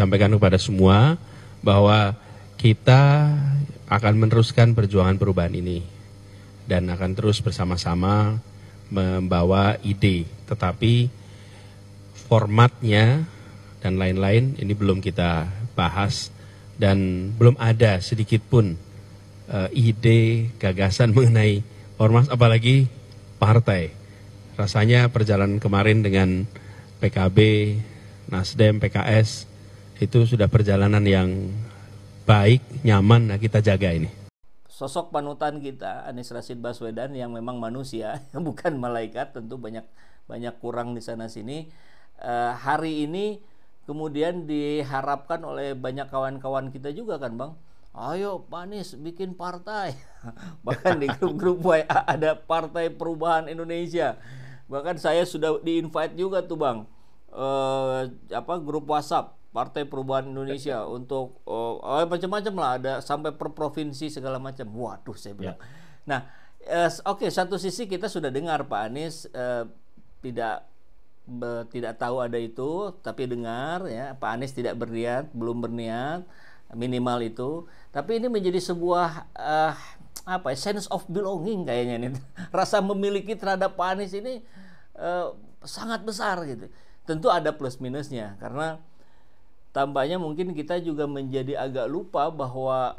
sampaikan kepada semua bahwa kita akan meneruskan perjuangan perubahan ini dan akan terus bersama-sama membawa ide, tetapi formatnya dan lain-lain ini belum kita bahas dan belum ada sedikit pun ide, gagasan mengenai ormas apalagi partai. Rasanya perjalanan kemarin dengan PKB, Nasdem, PKS itu sudah perjalanan yang baik, nyaman, nah kita jaga ini. Sosok panutan kita Anies Rashid Baswedan yang memang manusia, bukan malaikat, tentu banyak kurang di sana sini. Hari ini kemudian diharapkan oleh banyak kawan-kawan kita juga kan Bang, ayo Pak Anies bikin partai. Bahkan di grup-grup WA ada Partai Perubahan Indonesia. Bahkan saya sudah di-invite juga tuh Bang, grup WhatsApp Partai Perubahan Indonesia untuk macam-macam lah, ada sampai per provinsi segala macam. Waduh, saya bilang. Nah, oke, satu sisi kita sudah dengar Pak Anies tidak tahu ada itu, tapi dengar ya Pak Anies tidak belum berniat minimal itu. Tapi ini menjadi sebuah sense of belonging kayaknya nih. Rasa memiliki terhadap Pak Anies ini sangat besar gitu. Tentu ada plus minusnya karena tampaknya mungkin kita juga menjadi agak lupa bahwa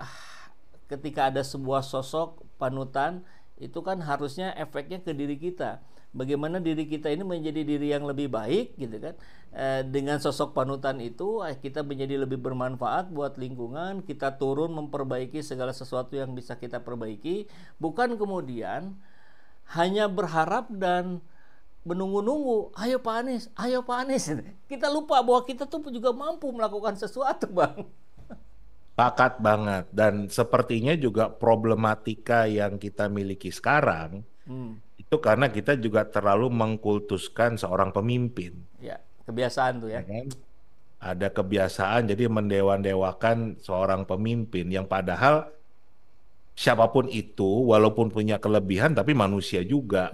ketika ada sebuah sosok panutan itu kan harusnya efeknya ke diri kita. Bagaimana diri kita ini menjadi diri yang lebih baik gitu kan. Dengan sosok panutan itu kita menjadi lebih bermanfaat buat lingkungan, kita turun memperbaiki segala sesuatu yang bisa kita perbaiki, bukan kemudian hanya berharap dan menunggu-nunggu, ayo Pak Anies. Kita lupa bahwa kita tuh juga mampu melakukan sesuatu, Bang. Pakat banget. Dan sepertinya juga problematika yang kita miliki sekarang, itu karena kita juga terlalu mengkultuskan seorang pemimpin. Ya, kebiasaan tuh ya. Kan? Ada kebiasaan, jadi mendewa-dewakan seorang pemimpin, yang padahal siapapun itu, walaupun punya kelebihan, tapi manusia juga.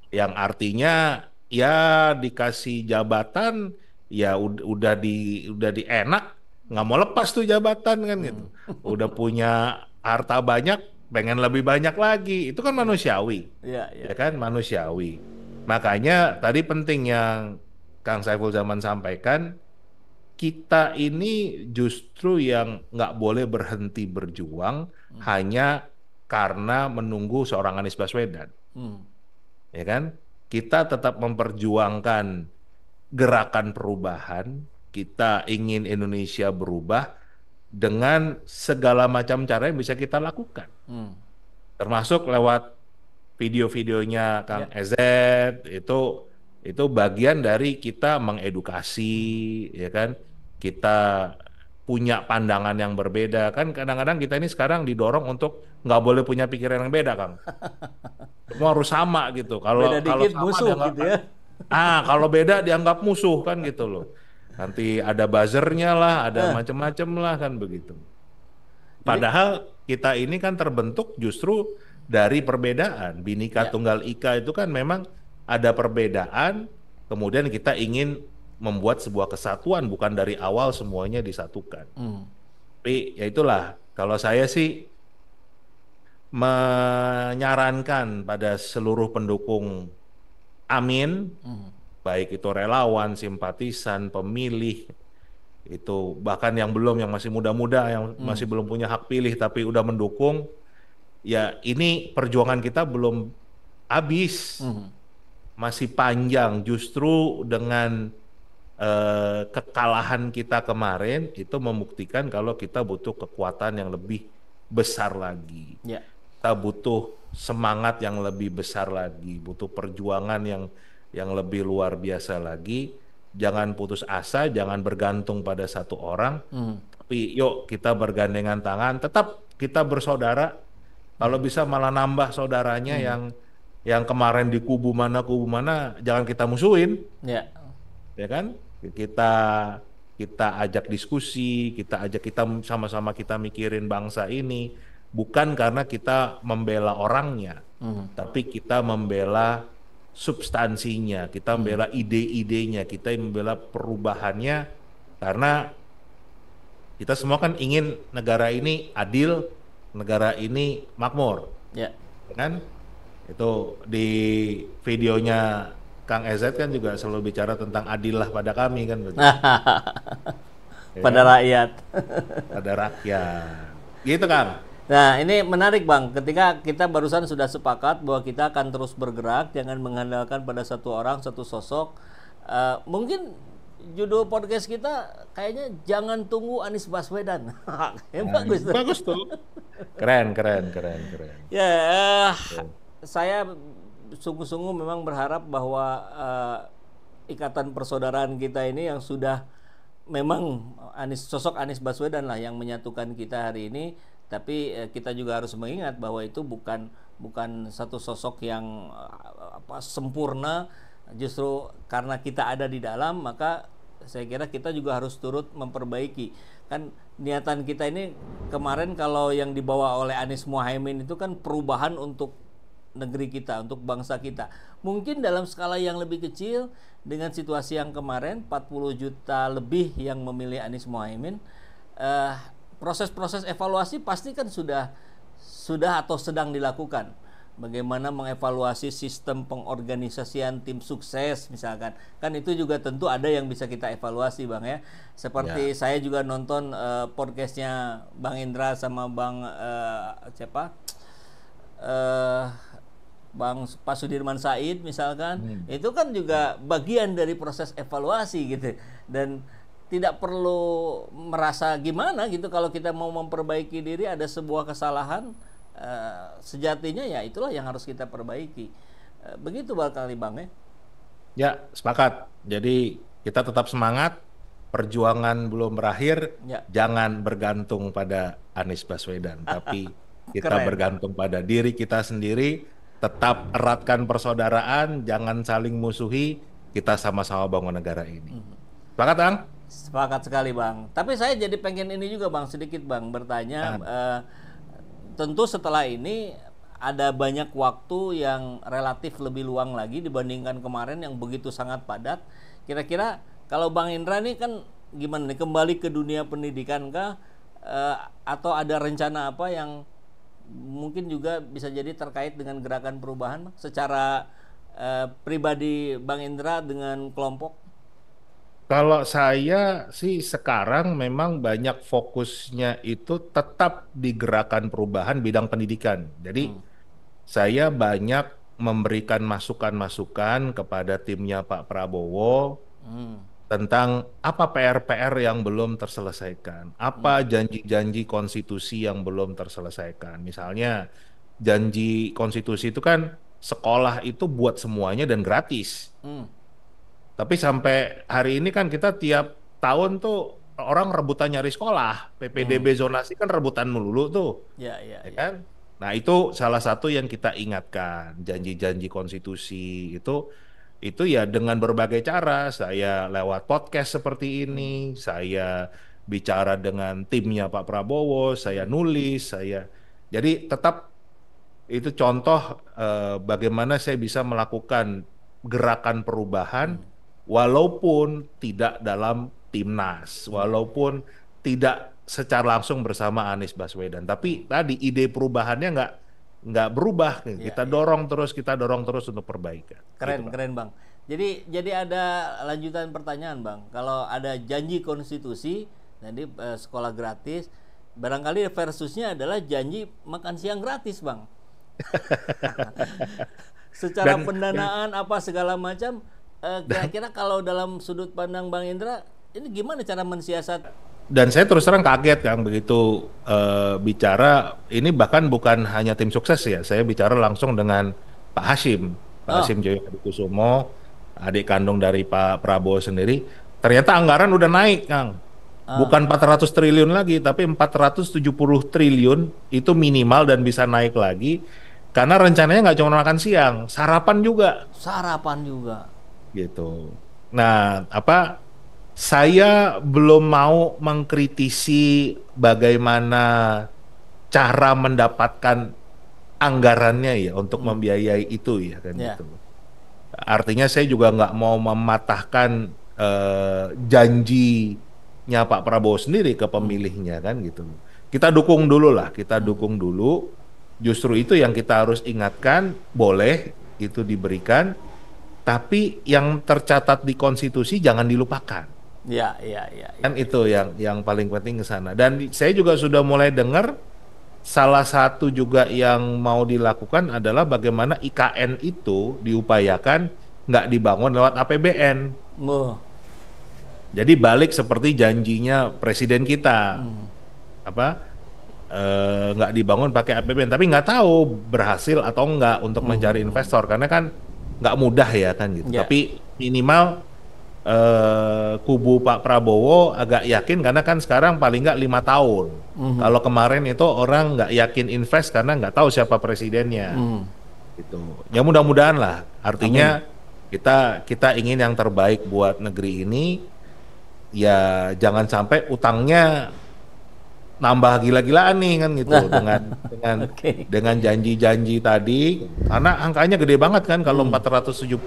Yang artinya ya dikasih jabatan ya udah di enak, nggak mau lepas tuh jabatan kan gitu. Udah punya harta banyak, pengen lebih banyak lagi. Itu kan manusiawi. Ya kan manusiawi. Makanya tadi penting yang Kang Saiful Zaman sampaikan, kita ini justru yang nggak boleh berhenti berjuang hanya karena menunggu seorang Anies Baswedan. Ya kan? Kita tetap memperjuangkan gerakan perubahan, kita ingin Indonesia berubah dengan segala macam cara yang bisa kita lakukan. Termasuk lewat video-videonya Kang EZ, itu bagian dari kita mengedukasi, ya kan? Kita punya pandangan yang berbeda, kan kadang-kadang kita ini sekarang didorong untuk nggak boleh punya pikiran yang beda, Kang. Semua harus sama gitu. Kalau sama musuh dianggap, gitu ya. kalau beda dianggap musuh kan gitu loh. Nanti ada buzzernya lah, ada macam-macam lah kan begitu. Padahal kita ini kan terbentuk justru dari perbedaan. Bhinneka Tunggal Ika itu kan memang ada perbedaan, kemudian kita ingin membuat sebuah kesatuan, bukan dari awal semuanya disatukan. Tapi ya itulah, kalau saya sih menyarankan pada seluruh pendukung Amin, baik itu relawan, simpatisan, pemilih, itu bahkan yang masih muda-muda, yang masih belum punya hak pilih tapi udah mendukung, ya ini perjuangan kita belum habis, masih panjang. Justru dengan kekalahan kita kemarin itu membuktikan kalau kita butuh kekuatan yang lebih besar lagi. Kita butuh semangat yang lebih besar lagi, butuh perjuangan yang lebih luar biasa lagi. Jangan putus asa, jangan bergantung pada satu orang, tapi yuk kita bergandengan tangan, tetap kita bersaudara. Kalau bisa malah nambah saudaranya yang kemarin di kubu mana, jangan kita musuhin. Ya kan? Kita ajak diskusi, kita sama-sama kita mikirin bangsa ini, bukan karena kita membela orangnya, tapi kita membela substansinya, kita membela ide-idenya, kita membela perubahannya, karena Kita semua kan ingin negara ini adil, negara ini makmur, Ya. kan? Itu di videonya Kang EZ kan juga selalu bicara tentang adil lah pada kami kan, begitu. Ya Pada kan? rakyat. Pada rakyat. Gitu Kang. Nah, ini menarik Bang, ketika kita barusan sudah sepakat bahwa kita akan terus bergerak, jangan mengandalkan pada satu orang, satu sosok. Mungkin judul podcast kita kayaknya jangan tunggu Anies Baswedan. Bagus tuh. Bagus tuh. Keren. Ya, saya sungguh-sungguh memang berharap bahwa ikatan persaudaraan kita ini yang sudah memang sosok Anies Baswedan lah yang menyatukan kita hari ini, tapi kita juga harus mengingat bahwa itu bukan satu sosok yang sempurna. Justru karena kita ada di dalam, maka saya kira kita juga harus turut memperbaiki. Kan niatan kita ini kemarin kalau yang dibawa oleh Anies Muhaimin itu kan perubahan untuk negeri kita, untuk bangsa kita. Mungkin dalam skala yang lebih kecil, dengan situasi yang kemarin 40 juta lebih yang memilih Anies Muhaimin, proses-proses evaluasi pasti kan sudah atau sedang dilakukan. Bagaimana mengevaluasi sistem pengorganisasian tim sukses misalkan, kan itu juga tentu ada yang bisa kita evaluasi Bang ya. Seperti saya juga nonton podcastnya Bang Indra sama Bang Bang Pak Sudirman Said misalkan, itu kan juga bagian dari proses evaluasi gitu, dan tidak perlu merasa gimana gitu kalau kita mau memperbaiki diri. Ada sebuah kesalahan, sejatinya ya itulah yang harus kita perbaiki. Begitu barangkali Bang ya. Ya, sepakat. Jadi kita tetap semangat, perjuangan belum berakhir, Ya. jangan bergantung pada Anies Baswedan, tapi kita Keren. bergantung pada diri kita sendiri, tetap eratkan persaudaraan, jangan saling musuhi, kita sama-sama bangun negara ini. Sepakat, Kang? Sepakat sekali Bang. Tapi saya jadi pengen ini juga Bang, sedikit Bang bertanya. Tentu setelah ini ada banyak waktu yang relatif lebih luang lagi dibandingkan kemarin yang begitu sangat padat. Kira-kira kalau Bang Indra nih kan gimana nih, kembali ke dunia pendidikan kah? Atau ada rencana apa yang mungkin juga bisa jadi terkait dengan gerakan perubahan secara pribadi Bang Indra dengan kelompok? Kalau saya sih sekarang memang banyak fokusnya itu tetap di gerakan perubahan bidang pendidikan. Jadi saya banyak memberikan masukan-masukan kepada timnya Pak Prabowo tentang apa PR-PR yang belum terselesaikan, apa janji-janji konstitusi yang belum terselesaikan. Misalnya janji konstitusi itu kan sekolah itu buat semuanya dan gratis. Tapi sampai hari ini kan kita tiap tahun tuh orang rebutan nyari sekolah, PPDB zonasi kan rebutan melulu tuh, Ya. kan? Nah itu salah satu yang kita ingatkan, janji-janji konstitusi itu ya dengan berbagai cara. Saya lewat podcast seperti ini, saya bicara dengan timnya Pak Prabowo, saya nulis, jadi tetap itu contoh bagaimana saya bisa melakukan gerakan perubahan walaupun tidak dalam timnas, walaupun tidak secara langsung bersama Anies Baswedan. Tapi tadi ide perubahannya nggak berubah. Kita dorong terus untuk perbaikan. Keren, Gitu, Bang. keren Bang. Jadi ada lanjutan pertanyaan Bang. Kalau ada janji konstitusi, jadi sekolah gratis, barangkali versusnya adalah janji makan siang gratis Bang. Secara pendanaan apa segala macam, kira-kira kalau dalam sudut pandang Bang Indra, ini gimana cara mensiasat? Dan saya terus terang kaget Kang begitu bicara ini, bahkan bukan hanya tim sukses ya, saya bicara langsung dengan Pak Hashim Joyo Hadikusumo, adik kandung dari Pak Prabowo sendiri. Ternyata anggaran udah naik Kang, bukan 400 triliun lagi, tapi 470 triliun itu minimal dan bisa naik lagi karena rencananya nggak cuma makan siang, sarapan juga. Sarapan juga. Gitu. Nah, saya belum mau mengkritisi bagaimana cara mendapatkan anggarannya ya untuk membiayai itu ya kan gitu. Artinya saya juga nggak mau mematahkan janji trustnya Pak Prabowo sendiri ke pemilihnya kan gitu. Kita dukung dulu lah, kita dukung dulu. Justru itu yang kita harus ingatkan, boleh itu diberikan, tapi yang tercatat di konstitusi jangan dilupakan. Ya. Kan itu yang paling penting ke sana. Dan saya juga sudah mulai dengar salah satu juga yang mau dilakukan adalah bagaimana IKN itu diupayakan nggak dibangun lewat APBN. Jadi balik seperti janjinya presiden kita, nggak dibangun pakai APBN. Tapi nggak tahu berhasil atau nggak untuk mencari investor, karena kan nggak mudah ya kan gitu. Tapi minimal kubu Pak Prabowo agak yakin, karena kan sekarang paling nggak 5 tahun. Kalau kemarin itu orang nggak yakin invest karena nggak tahu siapa presidennya. Gitu. Ya mudah-mudahan lah. Artinya kita ingin yang terbaik buat negeri ini. Ya jangan sampai utangnya nambah gila-gilaan nih kan gitu dengan janji-janji tadi, karena angkanya gede banget kan kalau 470.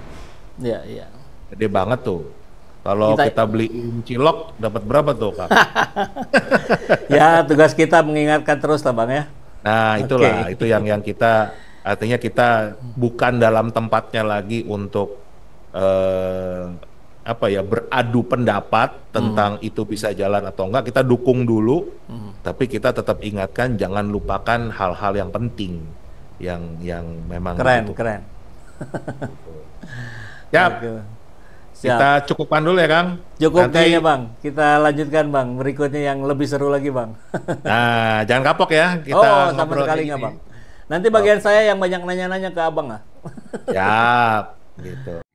Iya. Gede banget tuh. Kalau kita beliin cilok dapat berapa tuh, Kak? Ya, tugas kita mengingatkan terus lah, Bang ya. Nah, itulah itu yang kita, artinya kita bukan dalam tempatnya lagi untuk beradu pendapat tentang itu bisa jalan atau enggak. Kita dukung dulu, tapi kita tetap ingatkan jangan lupakan hal-hal yang penting yang memang keren. Ya. Kita cukupkan dulu ya, Kang. Cukup kayaknya, Bang. Kita lanjutkan, Bang. Berikutnya yang lebih seru lagi, Bang. Nah, jangan kapok ya. Kita sama sekali nggak, Bang. Nanti bagian saya yang banyak nanya-nanya ke Abang, ah. Siap, gitu.